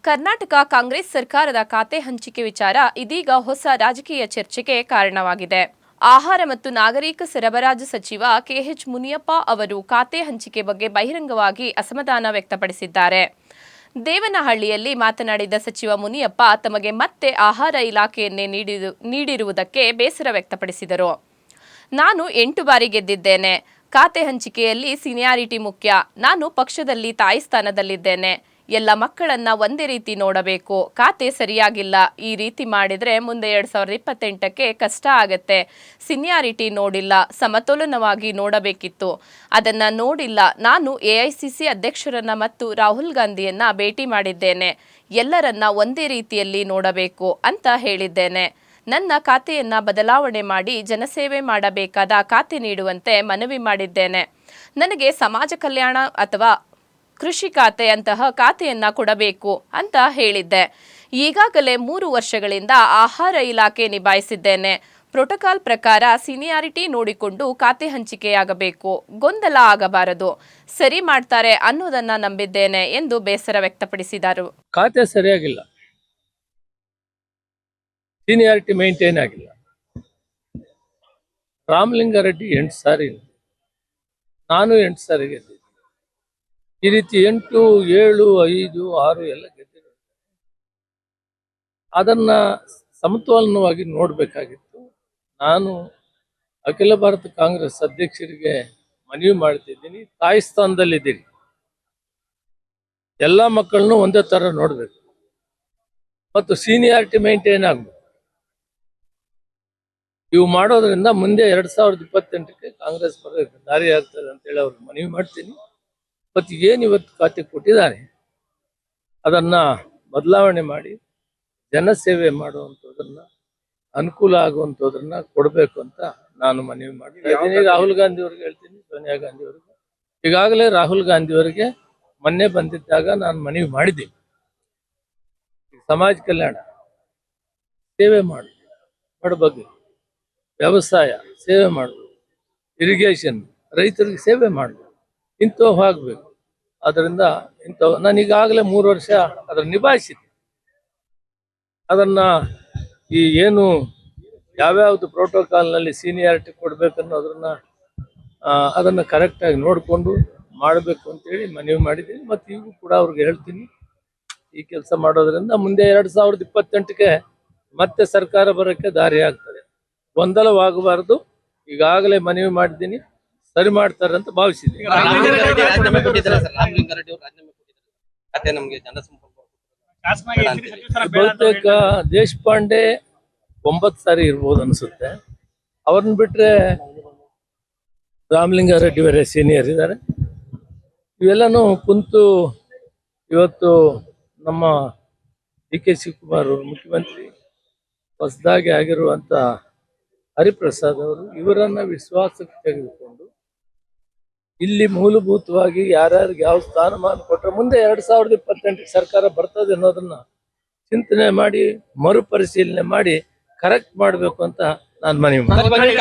ಕರ್ನಾಟಕ ಕಾಂಗ್ರೆಸ್ ಸರ್ಕಾರದ ಖಾತೆ ಹಂಚಿಕೆ ವಿಚಾರ ಇದೀಗ ಹೊಸ ರಾಜಕೀಯ ಚರ್ಚೆಗೆ ಕಾರಣವಾಗಿದೆ. ಆಹಾರ ಮತ್ತು ನಾಗರಿಕ ಸರಬರಾಜು ಸಚಿವ ಕೆಎಚ್ ಮುನಿಯಪ್ಪ ಅವರು ಖಾತೆ ಹಂಚಿಕೆ ಬಗ್ಗೆ ಬಹಿರಂಗವಾಗಿ ಅಸಮಾಧಾನ ವ್ಯಕ್ತಪಡಿಸಿದ್ದಾರೆ. ದೇವನಹಳ್ಳಿಯಲ್ಲಿ ಮಾತನಾಡಿದ ಸಚಿವ ಮುನಿಯಪ್ಪ ತಮಗೆ ಮತ್ತೆ ಆಹಾರ ಇಲಾಖೆಯನ್ನೇ ನೀಡಿರುವುದಕ್ಕೆ ಬೇಸರ ವ್ಯಕ್ತಪಡಿಸಿದರು. ನಾನು 8 ಬಾರಿ ಗೆದ್ದಿದ್ದೇನೆ. ಖಾತೆ ಹಂಚಿಕೆಯಲ್ಲಿ ಸೀನಿಯಾರಿಟಿ ಮುಖ್ಯ. ನಾನು ಪಕ್ಷದಲ್ಲಿ ತಾಯಿ ಸ್ಥಾನದಲ್ಲಿದ್ದೇನೆ. ಎಲ್ಲ ಮಕ್ಕಳನ್ನ ಒಂದೇ ರೀತಿ ನೋಡಬೇಕು. ಖಾತೆ ಸರಿಯಾಗಿಲ್ಲ. ಈ ರೀತಿ ಮಾಡಿದ್ರೆ ಮುಂದೆ 2028ಕ್ಕೆ ಕಷ್ಟ ಆಗತ್ತೆ. ಸೀನಿಯಾರಿಟಿ ನೋಡಿಲ್ಲ, ಸಮತೋಲನವಾಗಿ ನೋಡಬೇಕಿತ್ತು. ಅದನ್ನ ನೋಡಿಲ್ಲ. ನಾನು ಎಐಸಿಸಿ ಅಧ್ಯಕ್ಷರನ್ನ ಮತ್ತು ರಾಹುಲ್ ಗಾಂಧಿಯನ್ನ ಭೇಟಿ ಮಾಡಿದ್ದೇನೆ. ಎಲ್ಲರನ್ನ ಒಂದೇ ರೀತಿಯಲ್ಲಿ ನೋಡಬೇಕು ಅಂತ ಹೇಳಿದ್ದೇನೆ. ನನ್ನ ಖಾತೆಯನ್ನ ಬದಲಾವಣೆ ಮಾಡಿ ಜನಸೇವೆ ಮಾಡಬೇಕಾದ ಖಾತೆ ನೀಡುವಂತೆ ಮನವಿ ಮಾಡಿದ್ದೇನೆ. ನನಗೆ ಸಮಾಜ ಕಲ್ಯಾಣ ಅಥವಾ ಕೃಷಿ ಖಾತೆ ಅಂತಹ ಖಾತೆಯನ್ನ ಕೊಡಬೇಕು ಅಂತ ಹೇಳಿದ್ದೆ. ಈಗಾಗಲೇ 3 ವರ್ಷಗಳಿಂದ ಆಹಾರ ಇಲಾಖೆ ನಿಭಾಯಿಸಿದ್ದೇನೆ. ಪ್ರೋಟೋಕಾಲ್ ಪ್ರಕಾರ ಸೀನಿಯಾರಿಟಿ ನೋಡಿಕೊಂಡು ಖಾತೆ ಹಂಚಿಕೆಯಾಗಬೇಕು. ಗೊಂದಲ ಆಗಬಾರದು. ಸರಿ ಮಾಡ್ತಾರೆ ಅನ್ನೋದನ್ನ ನಂಬಿದ್ದೇನೆ ಎಂದು ಬೇಸರ ವ್ಯಕ್ತಪಡಿಸಿದರು. ಖಾತೆ ಸರಿಯಾಗಿಲ್ಲ, ಸೀನಿಯಾರಿಟಿ ಮೇಂಟೈನ್ ಆಗಿಲ್ಲ. ರಾಮಲಿಂಗಾರೆಡ್ಡಿ 8 ಸಾರಿ, ನಾನು 8 ಸಾರಿ ಗೆದ್ದಿದ್ದೆ. ಈ ರೀತಿ 8, 7, 5, 6 ಎಲ್ಲ ಗೆದ್ದಿರೋ ಅದನ್ನ ಸಮತೋಲನವಾಗಿ ನೋಡಬೇಕಾಗಿತ್ತು. ನಾನು ಅಖಿಲ ಭಾರತ ಕಾಂಗ್ರೆಸ್ ಅಧ್ಯಕ್ಷರಿಗೆ ಮನವಿ ಮಾಡ್ತಿದ್ದೀನಿ, ತಾಯಿ ಸ್ಥಾನದಲ್ಲಿದ್ದೀರಿ, ಎಲ್ಲ ಮಕ್ಕಳನ್ನು ಒಂದೇ ತರ ನೋಡ್ಬೇಕು ಮತ್ತು ಸೀನಿಯಾರಿಟಿ ಮೇಂಟೈನ್ ಆಗ್ಬೇಕು. ಇವು ಮಾಡೋದ್ರಿಂದ ಮುಂದೆ 2028ಕ್ಕೆ ಕಾಂಗ್ರೆಸ್ ಬರೋದಕ್ಕೆ ದಾರಿ ಆಗ್ತದೆ ಅಂತೇಳಿ ಅವ್ರಿಗೆ ಮನವಿ ಮಾಡ್ತೀನಿ. ಮತ್ತು ಏನು ಇವತ್ತು ಖಾತೆ ಕೊಟ್ಟಿದ್ದಾರೆ ಅದನ್ನ ಬದಲಾವಣೆ ಮಾಡಿ ಜನಸೇವೆ ಮಾಡುವಂಥದ್ದನ್ನ, ಅನುಕೂಲ ಆಗುವಂಥದ್ದನ್ನ ಕೊಡಬೇಕು ಅಂತ ನಾನು ಮನವಿ ಮಾಡ್ತೀನಿ. ರಾಹುಲ್ ಗಾಂಧಿ ಅವ್ರಿಗೆ ಹೇಳ್ತೀನಿ, ಸೋನಿಯಾ ಗಾಂಧಿ ಅವ್ರಿಗೆ. ಈಗಾಗಲೇ ರಾಹುಲ್ ಗಾಂಧಿ ಅವರಿಗೆ ಮೊನ್ನೆ ಬಂದಿದ್ದಾಗ ನಾನು ಮನವಿ ಮಾಡಿದ್ದೀನಿ, ಸಮಾಜ ಕಲ್ಯಾಣ ಸೇವೆ ಮಾಡು, ಬಡಬಗ್ಗರಿಗೆ ವ್ಯವಸಾಯ ಸೇವೆ ಮಾಡಬೇಕು, ಇರಿಗೇಷನ್ ರೈತರಿಗೆ ಸೇವೆ ಮಾಡಬೇಕು, ಇಂಥವು ಆಗಬೇಕು. ಅದರಿಂದ ಇಂಥವು ನಾನು ಈಗಾಗಲೇ 3 ವರ್ಷ ಅದನ್ನು ನಿಭಾಯಿಸಿದ್ದೆ. ಅದನ್ನು ಈ ಏನು ಯಾವ್ಯಾವುದು ಪ್ರೋಟೋಕಾಲ್ನಲ್ಲಿ ಸೀನಿಯಾರಿಟಿ ಕೊಡಬೇಕನ್ನೋದನ್ನ ಅದನ್ನು ಕರೆಕ್ಟಾಗಿ ನೋಡಿಕೊಂಡು ಮಾಡಬೇಕು ಅಂತೇಳಿ ಮನವಿ ಮಾಡಿದ್ದೀನಿ. ಮತ್ತು ಈಗೂ ಕೂಡ ಅವ್ರಿಗೆ ಹೇಳ್ತೀನಿ, ಈ ಕೆಲಸ ಮಾಡೋದ್ರಿಂದ ಮುಂದೆ 2028ಕ್ಕೆ ಮತ್ತೆ ಸರ್ಕಾರ ಬರೋಕ್ಕೆ ದಾರಿ ಆಗ್ತದೆ. ಗೊಂದಲವಾಗಬಾರ್ದು. ಈಗಾಗಲೇ ಮನವಿ ಮಾಡಿದ್ದೀನಿ, ಸರಿ ಮಾಡ್ತಾರೆ ಅಂತ ಭಾವಿಸಿದ್ದೀನಿ. ಬಹುತೇಕ ದೇಶಪಾಂಡೆ 9 ಸಾರಿ ಇರ್ಬೋದು ಅನ್ಸುತ್ತೆ. ಅವ್ರನ್ನ ಬಿಟ್ರೆ ರಾಮಲಿಂಗಾರೆಡ್ಡಿ ಅವರೇ ಸೀನಿಯರ್ ಇದ್ದಾರೆ. ಇವೆಲ್ಲನೂ ಕುಂತು ಇವತ್ತು ನಮ್ಮ ಡಿ ಕೆ ಶಿವಕುಮಾರ್ ಅವರು ಮುಖ್ಯಮಂತ್ರಿ, ಹೊಸದಾಗಿ ಆಗಿರುವಂತ ಹರಿಪ್ರಸಾದ್ ಅವರು ಇವರನ್ನ ವಿಶ್ವಾಸಕ್ಕೆ ತೆಗೆದುಕೊಂಡು ಇಲ್ಲಿ ಮೂಲಭೂತವಾಗಿ ಯಾರ್ಯಾರಿಗೆ ಯಾವ ಸ್ಥಾನಮಾನ ಕೊಟ್ಟರೆ ಮುಂದೆ 2028ಕ್ಕೆ ಸರ್ಕಾರ ಬರ್ತದೆ ಅನ್ನೋದನ್ನ ಚಿಂತನೆ ಮಾಡಿ ಮರುಪರಿಶೀಲನೆ ಮಾಡಿ ಕರೆಕ್ಟ್ ಮಾಡಬೇಕು ಅಂತ ನಾನು ಮನವಿ ಮಾಡ್ತೀನಿ.